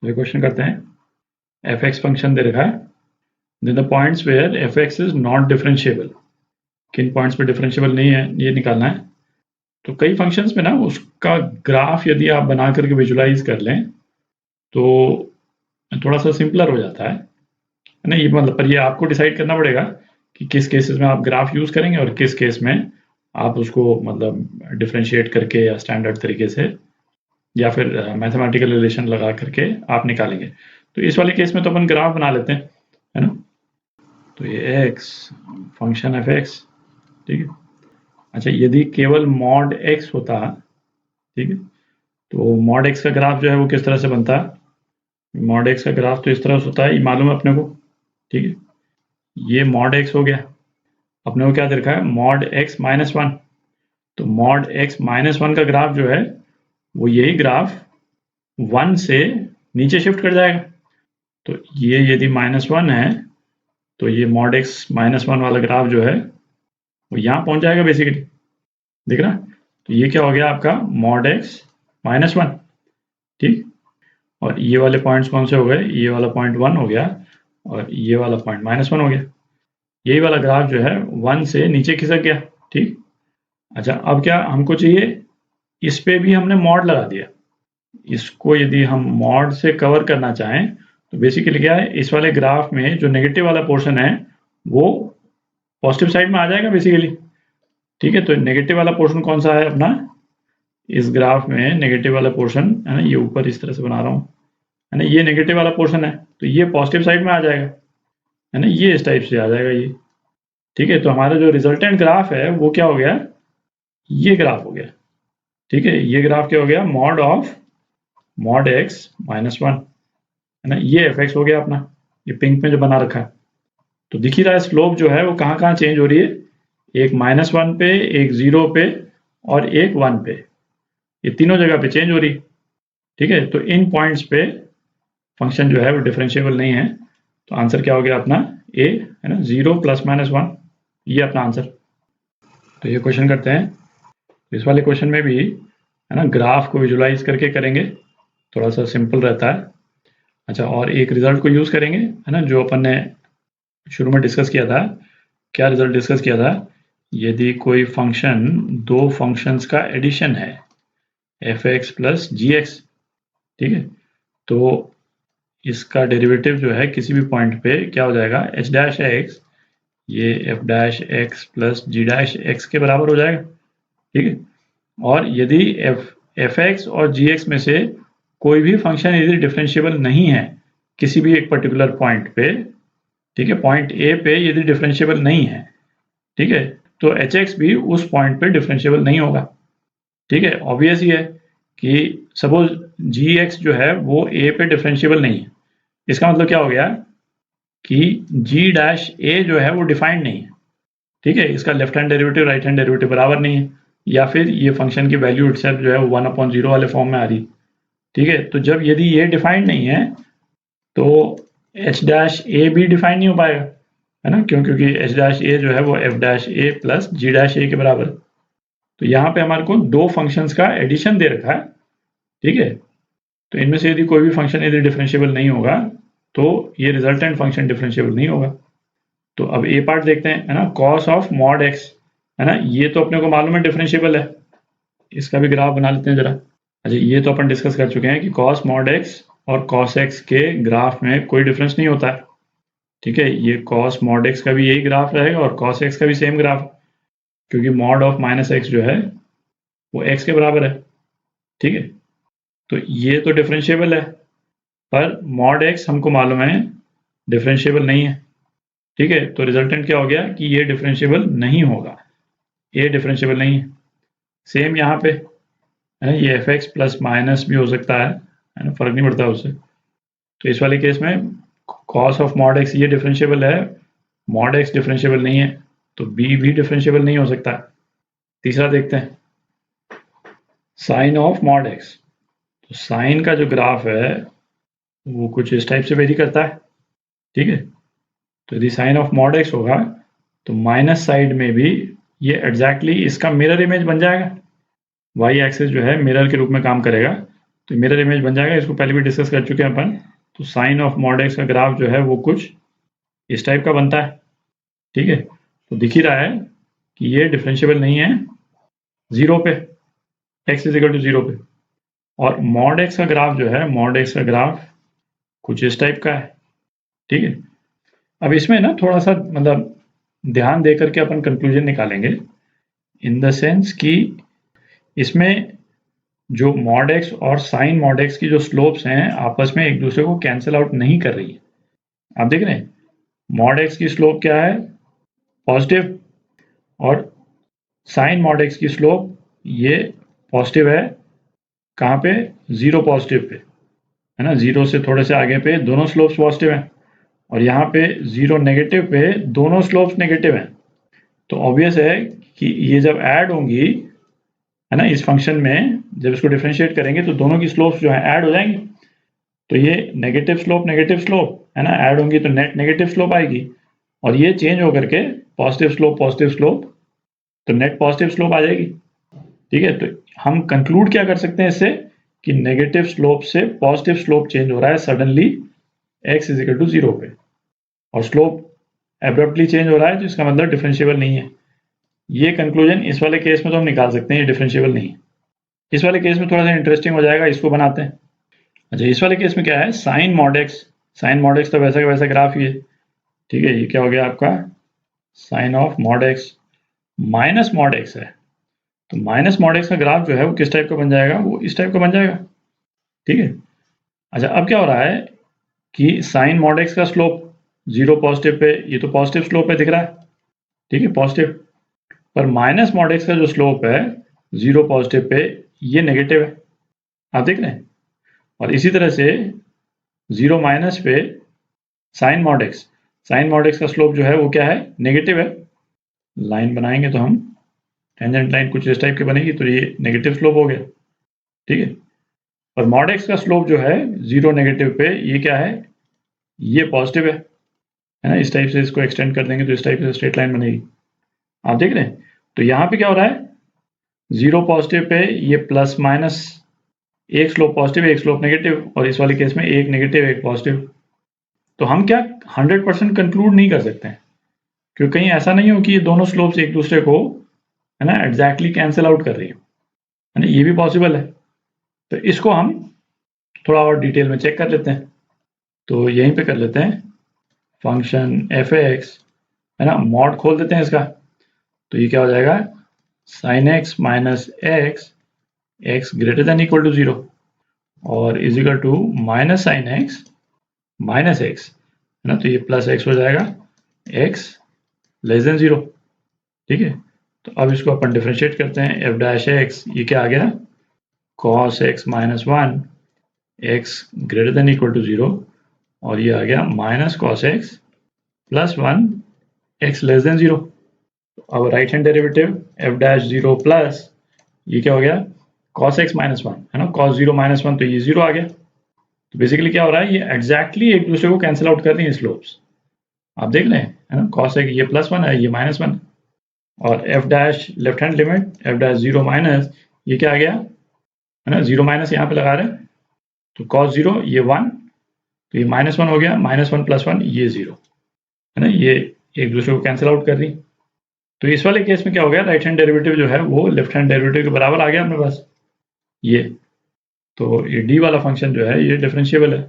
तो क्वेश्चन करते हैं एफ एक्स फंक्शन दे रखा है, then the points where f x is not differentiable, किन पॉइंट्स पे डिफरेंशिएबल नहीं है ये निकालना है। तो कई फंक्शंस में ना उसका ग्राफ यदि आप बना करके विजुलाइज कर लें तो थोड़ा सा सिंपलर हो जाता है ना। ये मतलब पर ये आपको डिसाइड करना पड़ेगा कि किस केसेस में आप ग्राफ यूज़ करेंगे और किस केस में आप उसको मतलब डिफरेंशिएट करके या स्टैंडर्ड तरीके से या फिर मैथमेटिकल रिलेशन लगा करके आप निकालेंगे। तो इस वाले केस में तो अपन ग्राफ बना लेते हैं, है ना। तो ये x फंक्शन एफ एक्स, ठीक है। अच्छा, यदि केवल मॉड x होता, ठीक है, तो मॉड x का ग्राफ जो है वो किस तरह से बनता है। मॉड x का ग्राफ तो इस तरह से होता है, ये मालूम है अपने को, ठीक है। ये मॉड x हो गया, अपने को क्या दे रखा है मॉड x माइनस वन। तो मॉड x माइनस वन का ग्राफ जो है वो यही ग्राफ वन से नीचे शिफ्ट कर जाएगा। तो ये यदि माइनस वन है तो ये मॉड x माइनस वन वाला ग्राफ जो है वो यहाँ पहुंच जाएगा बेसिकली, दिख रहा है। तो ये क्या हो गया आपका मॉड x माइनस वन, ठीक। और ये वाले पॉइंट्स कौन से हो गए, ये वाला पॉइंट वन हो गया और ये वाला पॉइंट माइनस वन हो गया। यही वाला ग्राफ जो है वन से नीचे खिसक गया, ठीक। अच्छा, अब क्या हमको चाहिए, इस पे भी हमने मॉड लगा दिया। इसको यदि हम मॉड से कवर करना चाहें तो बेसिकली क्या है, इस वाले ग्राफ में जो नेगेटिव वाला पोर्शन है वो पॉजिटिव साइड में आ जाएगा बेसिकली, ठीक है। तो नेगेटिव वाला पोर्शन कौन सा है अपना, इस ग्राफ में नेगेटिव वाला पोर्शन है ना, ये ऊपर इस तरह से बना रहा हूँ, है ना, ये नेगेटिव वाला पोर्शन है तो ये पॉजिटिव साइड में आ जाएगा, है ना, ये इस टाइप से आ जाएगा ये, ठीक है। तो हमारा जो रिजल्टेंट ग्राफ है वो क्या हो गया, ये ग्राफ हो गया, ठीक है। ये ग्राफ क्या हो गया, mod of mod x minus one, है ना, ये एफ एक्स हो गया अपना, ये पिंक में जो बना रखा है। तो दिख ही रहा है स्लोप जो है वो कहाँ कहाँ चेंज हो रही है, एक माइनस वन पे, एक जीरो पे और एक वन पे, ये तीनों जगह पे चेंज हो रही, ठीक है। तो इन पॉइंट्स पे फंक्शन जो है वो डिफरेंशिएबल नहीं है। तो आंसर क्या हो गया अपना ए, है ना, जीरो प्लस माइनस वन, ये अपना आंसर। तो ये क्वेश्चन करते हैं, इस वाले क्वेश्चन में भी है ना ग्राफ को विजुलाइज करके करेंगे, थोड़ा सा सिंपल रहता है। अच्छा, और एक रिजल्ट को यूज करेंगे, है ना, जो अपन ने शुरू में डिस्कस किया था। क्या रिजल्ट डिस्कस किया था, यदि कोई फंक्शन दो फंक्शंस का एडिशन है एफ एक्स प्लस जी एक्स, ठीक है, तो इसका डेरिवेटिव जो है किसी भी पॉइंट पे क्या हो जाएगा, एच डैश एक्स, ये एफ डैश एक्स प्लस जी डैश एक्स के बराबर हो जाएगा, ठीक है। और यदि एफ एक्स और जी एक्स में से कोई भी फंक्शन यदि डिफरेंशिएबल नहीं है किसी भी एक पर्टिकुलर पॉइंट पे, ठीक है, पॉइंट ए पे यदि डिफरेंशिएबल नहीं है, ठीक है, तो एच एक्स भी उस पॉइंट पे डिफरेंशिएबल नहीं होगा, ठीक है। ऑब्वियस ही है कि सपोज जी एक्स जो है वो ए पे डिफरेंशिएबल नहीं है, इसका मतलब क्या हो गया कि जी डैश ए जो है वो डिफाइंड नहीं है, ठीक है। इसका left hand derivative right hand derivative बराबर नहीं है, या फिर ये फंक्शन की वैल्यू इटसेल्फ जो है वो 1/0 वाले फॉर्म में आ रही, ठीक है। तो जब यदि ये डिफाइंड नहीं है तो एच डैश ए भी डिफाइंड नहीं हो पाएगा, है ना, क्यों, क्योंकि एच डैश ए जो है वो एफ डैश ए प्लस जी डैश ए के बराबर। तो यहाँ पे हमारे को दो फंक्शंस का एडिशन दे रखा है, ठीक है। तो इनमें से यदि कोई भी फंक्शन यदि डिफरेंशिएबल नहीं होगा तो ये रिजल्टेंट फंक्शन डिफरेंशिएबल नहीं होगा। तो अब ए पार्ट देखते हैं, है ना, कॉस ऑफ मॉड एक्स, है ना, ये तो अपने को मालूम है डिफरेंशिएबल है, इसका भी ग्राफ बना लेते हैं जरा। अच्छा, ये तो अपन डिस्कस कर चुके हैं कि कॉस मॉड एक्स और कॉस एक्स के ग्राफ में कोई डिफरेंस नहीं होता है, ठीक है। ये कॉस मॉड एक्स का भी यही ग्राफ रहेगा और कॉस एक्स का भी सेम ग्राफ, क्योंकि मॉड ऑफ माइनस एक्स जो है वो एक्स के बराबर है, ठीक है। तो ये तो डिफरेंशिएबल है, पर मॉड एक्स हमको मालूम है डिफरेंशिएबल नहीं है, ठीक है। तो रिजल्टेंट क्या हो गया कि ये डिफरेंशिएबल नहीं होगा, ये डिफरेंशिएबल नहीं है। सेम यहाँ पे, है ना, ये एफ एक्स प्लस माइनस भी हो सकता है ना, फर्क नहीं पड़ता उससे। तो इस वाले केस में कॉस ऑफ मॉड एक्स ये डिफरेंशिएबल है, मॉड एक्स डिफरेंशिएबल नहीं है, तो बी भी डिफरेंशिएबल नहीं हो सकता। तीसरा देखते हैं, साइन ऑफ मॉड एक्स। तो साइन का जो ग्राफ है वो कुछ इस टाइप से वेरी करता है, ठीक है। तो यदि साइन ऑफ मॉड एक्स होगा तो माइनस साइड में भी ये एग्जैक्टली इसका मिरर इमेज बन जाएगा, वाई एक्सिस जो है मिरर के रूप में काम करेगा। तो मिरर इमेज बन जाएगा, इसको पहले भी डिस्कस कर चुके हैं अपन। तो साइन ऑफ मॉड एक्स का ग्राफ जो है वो कुछ इस टाइप का बनता है, ठीक है। तो दिख ही रहा है कि ये डिफरेंशिएबल नहीं है जीरो पे, x is equal to zero पे। और मॉड एक्स का ग्राफ जो है, मॉड एक्स का ग्राफ कुछ इस टाइप का है, ठीक है। अब इसमें ना थोड़ा सा मतलब ध्यान दे करके अपन कंक्लूजन निकालेंगे, इन द सेंस कि इसमें जो मॉड एक्स और साइन मॉड एक्स की जो स्लोप्स हैं आपस में एक दूसरे को कैंसिल आउट नहीं कर रही है। आप देख रहे हैं मॉड एक्स की स्लोप क्या है, पॉजिटिव, और साइन मॉड एक्स की स्लोप ये पॉजिटिव है। कहाँ पे, जीरो पॉजिटिव पे, है ना, जीरो से थोड़े से आगे पे दोनों स्लोप्स पॉजिटिव हैं, और यहाँ पे जीरो नेगेटिव पे दोनों स्लोप्स नेगेटिव हैं। तो ऑब्वियस है कि ये जब ऐड होंगी, है ना, इस फंक्शन में जब इसको डिफरेंशिएट करेंगे तो दोनों की स्लोप्स जो है ऐड हो जाएंगी। तो ये नेगेटिव स्लोप है ना, ऐड होंगी तो नेट नेगेटिव स्लोप आएगी, और ये चेंज होकर के पॉजिटिव स्लोप, तो नेट पॉजिटिव स्लोप आ जाएगी, ठीक है। तो हम कंक्लूड क्या कर सकते हैं इससे कि नेगेटिव स्लोप से पॉजिटिव स्लोप चेंज हो रहा है suddenly x is equal to zero पे, और स्लोप एब्रप्टली चेंज हो रहा है, तो इसका मतलब डिफरेंशिएबल नहीं है। ये कंक्लूजन इस वाले केस में तो हम निकाल सकते हैं ये डिफरेंशिएबल नहीं है। इस वाले केस में थोड़ा सा इंटरेस्टिंग हो जाएगा, इसको बनाते हैं। अच्छा, इस वाले केस में क्या है, साइन मॉड एक्स तो वैसा का वैसा ग्राफ ही है, ठीक है। ये क्या हो गया आपका, sign of mod x minus mod x है, तो माइनस मॉड एक्स का ग्राफ जो है वो किस टाइप का बन जाएगा, वो इस टाइप का बन जाएगा, ठीक है। अच्छा, अब क्या हो रहा है कि साइन मॉड एक्स का स्लोप जीरो पॉजिटिव पे, ये तो पॉजिटिव स्लोप है दिख रहा है, ठीक है, पॉजिटिव, पर माइनस मॉड एक्स का जो स्लोप है जीरो पॉजिटिव पे ये नेगेटिव है, आप देख रहे हैं। और इसी तरह से जीरो माइनस पे साइन मॉड एक्स का स्लोप जो है वो क्या है, नेगेटिव है। लाइन बनाएंगे तो हम टेंजेंट लाइन कुछ इस टाइप की बनेगी, तो ये नेगेटिव स्लोप हो गया, ठीक है। और मॉड एक्स का स्लोप जो है जीरो नेगेटिव पे ये क्या है, ये पॉजिटिव है ना। इस टाइप से इसको एक्सटेंड कर देंगे तो इस टाइप से स्ट्रेट लाइन बनेगी, आप देख रहे हैं। तो यहाँ पे क्या हो रहा है, जीरो पॉजिटिव पे ये प्लस माइनस, एक स्लोप पॉजिटिव एक स्लोप नेगेटिव, और इस वाले केस में एक नेगेटिव एक पॉजिटिव। तो हम क्या 100% कंक्लूड नहीं कर सकते हैं, क्योंकि कहीं ऐसा नहीं हो कि ये दोनों स्लोप्स एक दूसरे को, है ना, एग्जैक्टली कैंसिल आउट कर रही है ना, ये भी पॉसिबल है। तो इसको हम थोड़ा और डिटेल में चेक कर लेते हैं। तो यहीं पे कर लेते हैं, फंक्शन एफ एक्स, है ना, मॉड खोल देते हैं इसका। तो ये क्या हो जाएगा, sine x minus x greater than equal to zero, और is equal to minus sine x minus x, है ना, तो ये प्लस एक्स हो जाएगा, एक्स लेस देन जीरो, ठीक है। तो अब इसको अपन डिफरेंशिएट करते हैं, एफ डैश एक्स, ये क्या आ गया, cos x minus one x greater than equal to zero, और ये आ गया minus cos x plus one x less than zero. अब right hand derivative f dash zero plus ये क्या हो गया, कॉस एक्स माइनस वन, है ना, कॉस जीरो माइनस वन, तो ये जीरो आ गया। तो बेसिकली क्या हो रहा है, ये एग्जैक्टली एक दूसरे को कैंसिल आउट कर रही है स्लोप्स, आप देख रहे हैं, है ना। कॉस एक्स ये प्लस वन है, ये माइनस वन, और F dash left hand limit F dash zero minus ये क्या आ गया, है ना, जीरो माइनस यहाँ पे लगा रहे हैं, तो कॉस जीरो ये वन, तो ये माइनस वन हो गया, माइनस वन प्लस वन ये जीरो, है ना, ये एक दूसरे को कैंसिल आउट कर रही। तो इस वाले केस में क्या हो गया, राइट हैंड डेरिवेटिव जो है वो लेफ्ट हैंड डेरिवेटिव के बराबर आ गया अपने पास ये। तो ये डी वाला फंक्शन जो है ये डिफरेंशिएबल है।